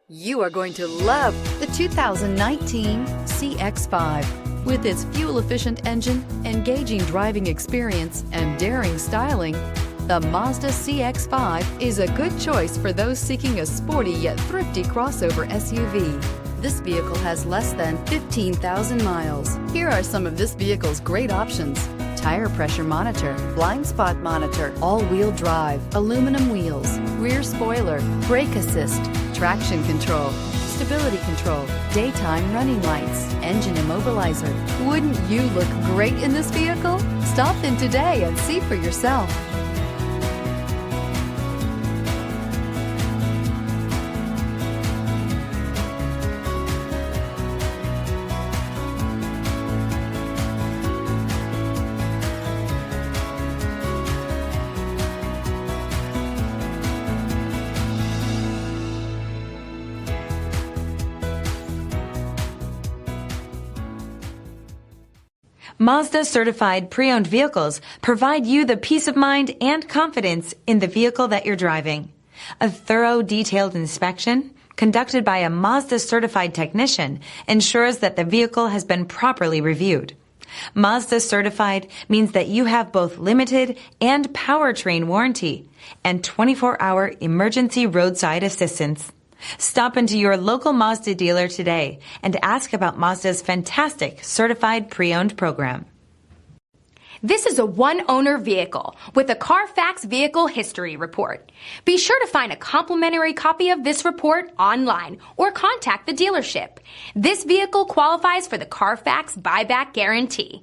You are going to love the 2019 CX-5. With its fuel-efficient engine, engaging driving experience, and daring styling, the Mazda CX-5 is a good choice for those seeking a sporty yet thrifty crossover SUV. This vehicle has less than 15,000 miles. Here are some of this vehicle's great options: tire pressure monitor, blind spot monitor, all-wheel drive, aluminum wheels, rear spoiler, brake assist, traction control, stability control, daytime running lights, engine immobilizer. Wouldn't you look great in this vehicle? Stop in today and see for yourself. Mazda Certified Pre-Owned Vehicles provide you the peace of mind and confidence in the vehicle that you're driving. A thorough, detailed inspection conducted by a Mazda Certified technician ensures that the vehicle has been properly reviewed. Mazda Certified means that you have both limited and powertrain warranty and 24-hour emergency roadside assistance. Stop into your local Mazda dealer today and ask about Mazda's fantastic Certified Pre-Owned program. This is a one-owner vehicle with a Carfax Vehicle History Report. Be sure to find a complimentary copy of this report online or contact the dealership. This vehicle qualifies for the Carfax Buyback Guarantee.